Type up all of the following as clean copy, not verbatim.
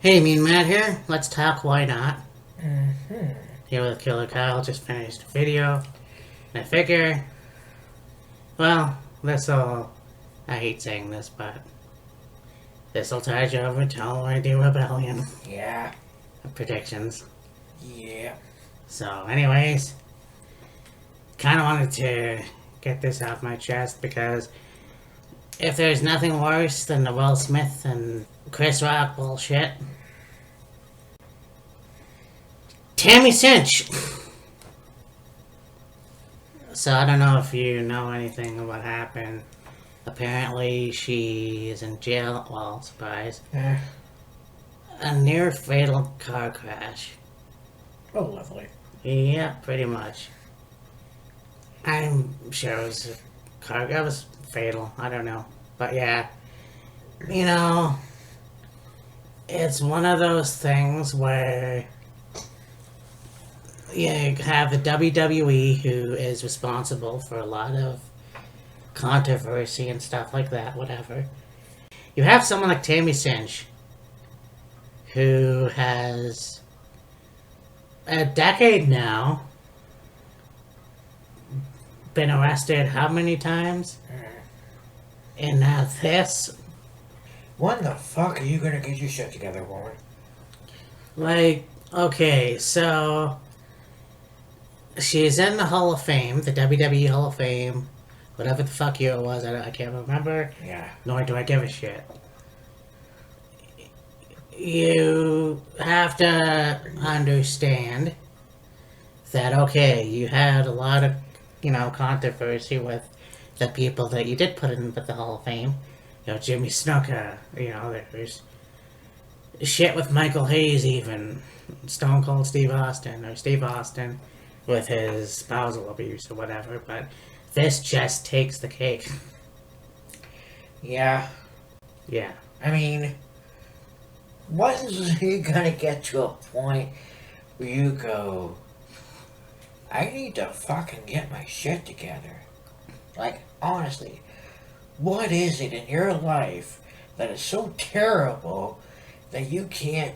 Hey, Mean Matt here. Let's talk why not. Mm-hmm. Here with Killer Kyle, just finished a video. And I figure, well, this'll, I hate saying this, but this'll tide you over till I do Rebellion Yeah. predictions. Yeah. So, anyways, kind of wanted to get this off my chest because if there's nothing worse than the Will Smith and Chris Rock bullshit, Tammy Synch! So I don't know if you know anything of what happened. Apparently she is in jail, well, surprise. A near fatal car crash. Oh, lovely. Yeah, pretty much. I'm sure it was a car, that was fatal, I don't know. But yeah, you know, it's one of those things where you have the WWE, who is responsible for a lot of controversy and stuff like that, whatever. You have someone like Tammy Synch, who has a decade now been arrested how many times? And now this. When the fuck are you gonna get your shit together, woman? Like, okay, so she's in the Hall of Fame, the WWE Hall of Fame, whatever the fuck year it was, I can't remember. Yeah. Nor do I give a shit. You have to understand that, okay, you had a lot of, controversy with the people that you did put in with the Hall of Fame. Jimmy Snuka, there's shit with Michael Hayes even, Stone Cold Steve Austin, or Steve Austin with his spousal abuse or whatever, but this just takes the cake. Yeah. Yeah. I mean, when's he gonna get to a point where you go, I need to fucking get my shit together? Like, honestly, what is it in your life that is so terrible that you can't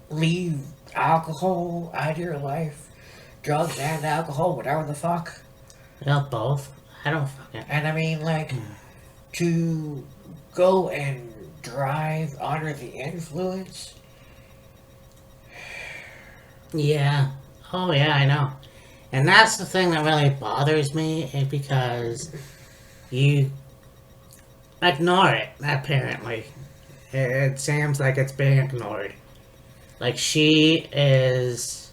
leave alcohol out of your life? Drugs and alcohol, whatever the fuck. Both. I don't fucking. And I mean, like, to go and drive under the influence. Yeah. Oh, yeah, I know. And that's the thing that really bothers me, because you ignore it, apparently. It seems like it's being ignored. Like, she is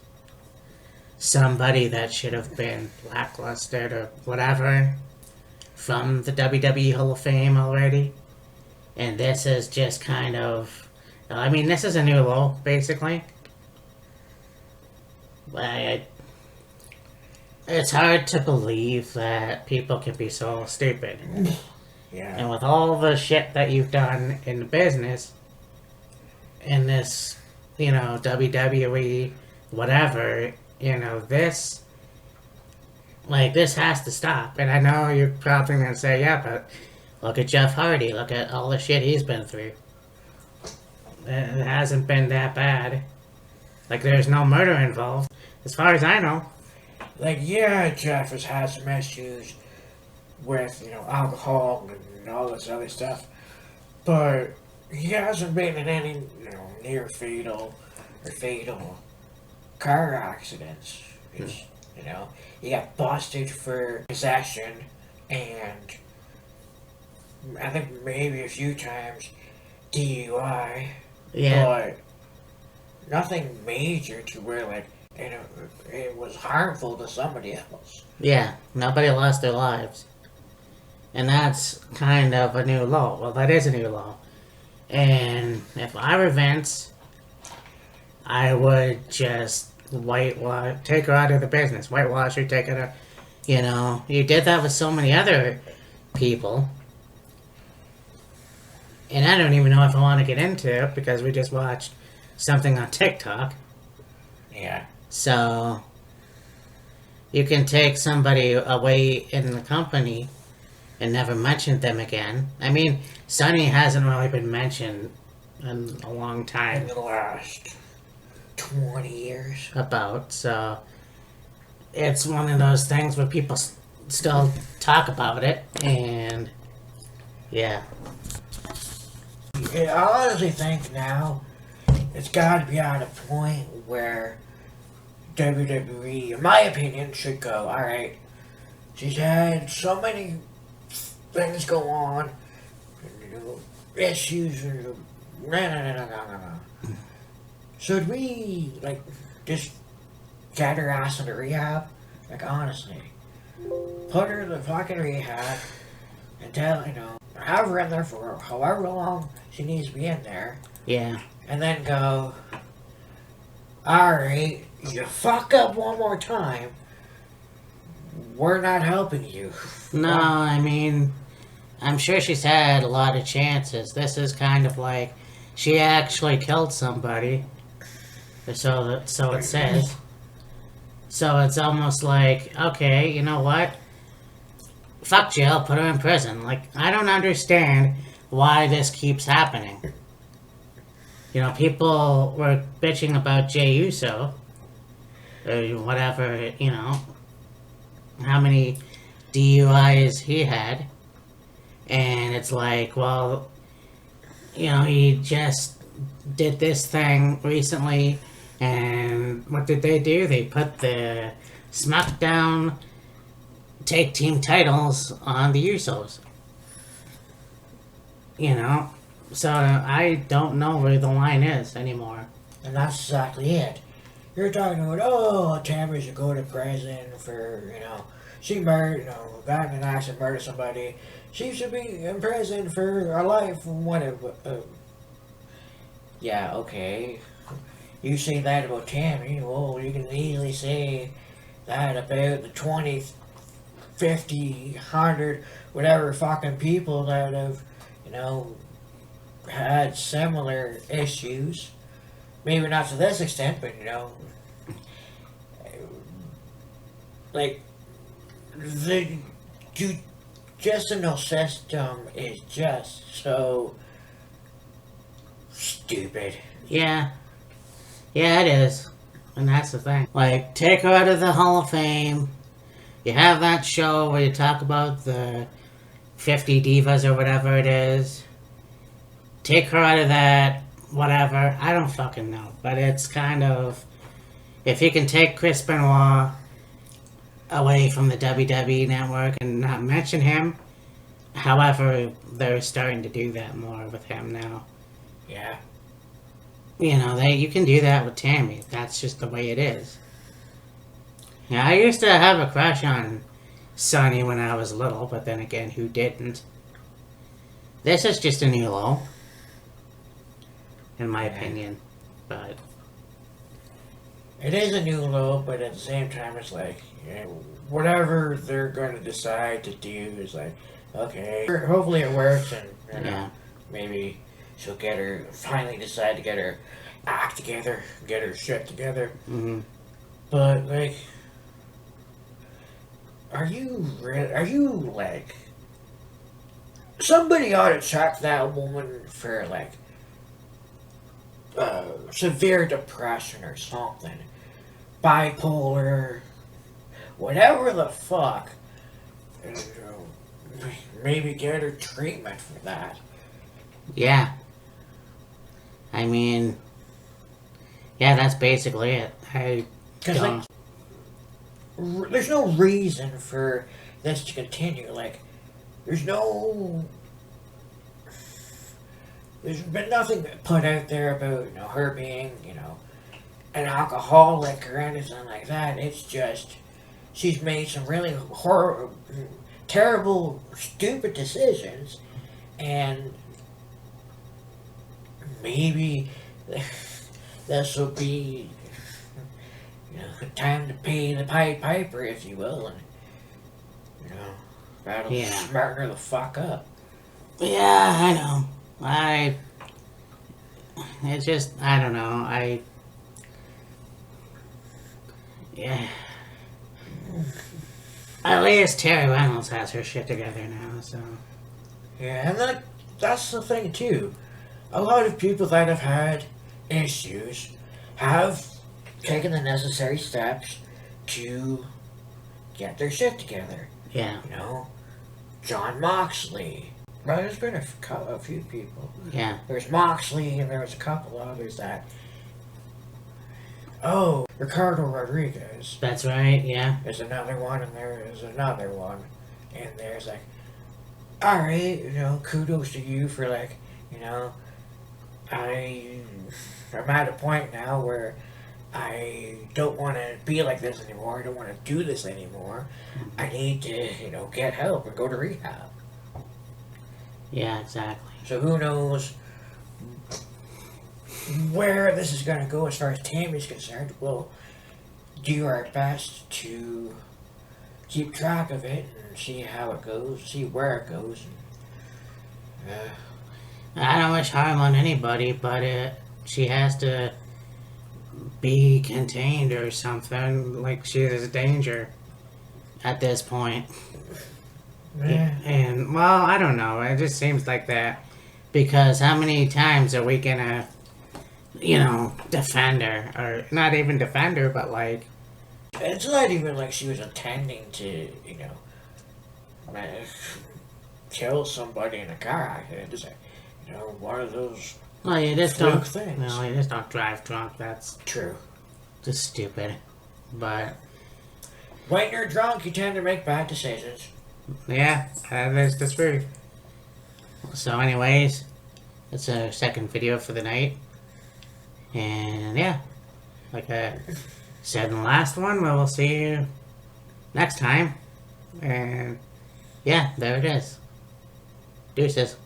somebody that should have been blacklisted or whatever from the WWE Hall of Fame already. And this is just kind of... I mean, this is a new low, basically. But it's hard to believe that people can be so stupid. Yeah. And with all the shit that you've done in the business, in this, WWE, whatever, this, this has to stop. And I know you're probably going to say, yeah, but look at Jeff Hardy. Look at all the shit he's been through. It hasn't been that bad. Like, there's no murder involved, as far as I know. Like, yeah, Jeff has had some issues with, alcohol and all this other stuff. But he hasn't been in any, near fatal or fatal car accidents. It's, he got busted for possession and I think maybe a few times DUI. Yeah. But nothing major to where, like, it was harmful to somebody else. Yeah, nobody lost their lives. And that's kind of a new law. Well, that is a new law. And if I were Vince, I would just take her out of the business. Whitewash her, take her to, you did that with so many other people. And I don't even know if I want to get into it because we just watched something on TikTok. Yeah. So, you can take somebody away in the company and never mention them again. I mean, Sonny hasn't really been mentioned in a long in time. the last 20 years. About, so it's one of those things where people still talk about it, and yeah. Yeah, I honestly think now it's got to be at a point where WWE, in my opinion, should go, alright, she's had so many things go on, you know, issues, should we, like, just get her ass into rehab? Like, honestly. Put her in the fucking rehab and tell, have her in there for however long she needs to be in there. Yeah. And then go, alright, you fuck up one more time, we're not helping you. No, I mean, I'm sure she's had a lot of chances. This is kind of like she actually killed somebody. So it says. So it's almost like, okay, you know what? Fuck jail, put her in prison. Like, I don't understand why this keeps happening. You know, people were bitching about Jey Uso, or whatever, you know, how many DUIs he had. And it's like, well, you know, he just did this thing recently, and what did they do? They put the SmackDown Tag Team titles on the Usos. You know? So I don't know where the line is anymore. And that's exactly it. You're talking about, oh, Tammy should go to prison for, she murdered, got in an accident, murdered somebody. She should be in prison for a life, whatever. Yeah, okay. You say that about Tammy, well, you can easily say that about the 20, 50, 100, whatever fucking people that have, had similar issues. Maybe not to this extent, but like the judicial system is just so stupid. Yeah. Yeah, it is. And that's the thing. Like, take her out of the Hall of Fame. You have that show where you talk about the 50 divas or whatever it is. Take her out of that, whatever. I don't fucking know. But it's kind of... If you can take Chris Benoit away from the WWE network and not mention him. However, they're starting to do that more with him now. Yeah. You know, you can do that with Tammy. That's just the way it is. Yeah, I used to have a crush on Sonny when I was little, but then again, who didn't? This is just a new low. In my opinion. But... It is a new low, but at the same time, it's like, whatever they're going to decide to do is like, okay, hopefully it works, and maybe she'll finally decide to get her act together, get her shit together. Mm-hmm. But, like, are you like, somebody ought to check that woman for, like, severe depression or something. Bipolar, whatever the fuck, and, maybe get her treatment for that. Yeah. I mean... Yeah, that's basically it. Because, like, there's no reason for this to continue. Like, there's been nothing put out there about, her being, an alcoholic or anything like that. It's just, she's made some really terrible, stupid decisions, and maybe this will be, time to pay the Pied Piper, if you will, and, that'll smarten her the fuck up. Yeah, I know. It's just, I don't know, yeah. At least Terry Reynolds has her shit together now, so. Yeah, and that's the thing, too. a lot of people that have had issues have taken the necessary steps to get their shit together. Yeah. You know, John Moxley. Well, there's been a few people. Yeah. There's Moxley, and there was a couple others that. Oh, Ricardo Rodriguez. That's right, yeah. There's another one, and there is another one. And there's like, alright, you know, kudos to you for like, you know, I'm at a point now where I don't want to be like this anymore. I don't want to do this anymore. I need to, you know, get help and go to rehab. Yeah, exactly. So who knows where this is going to go as far as Tammy's concerned. We'll do our best to keep track of it and see how it goes, see where it goes. I don't wish harm on anybody, but she has to be contained or something. Like, she is a danger at this point. Yeah. And, well, I don't know. It just seems like that. Because how many times are we gonna, you know, defend her? Or not even defend her, but like... It's not even like she was intending to, you know, kill somebody in a car accident. It's like, you know, one of those Well, you just fluke don't... things. No, you just don't drive drunk. That's True. just stupid. But, When you're drunk, you tend to make bad decisions. yeah, that is the truth. So anyways, it's our second video for the night. And yeah, like I said in the last one, we'll see you next time. And yeah, there it is. Deuces.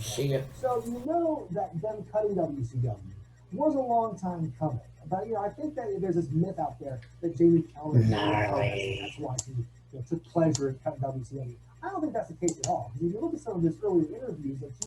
See ya. So you know that them cutting WCW was a long time coming. But I think that there's this myth out there that Jamie Keller Gnarly. that's why he took pleasure in cutting WCW. I don't think that's the case at all. Because if you look at some of his earlier interviews, like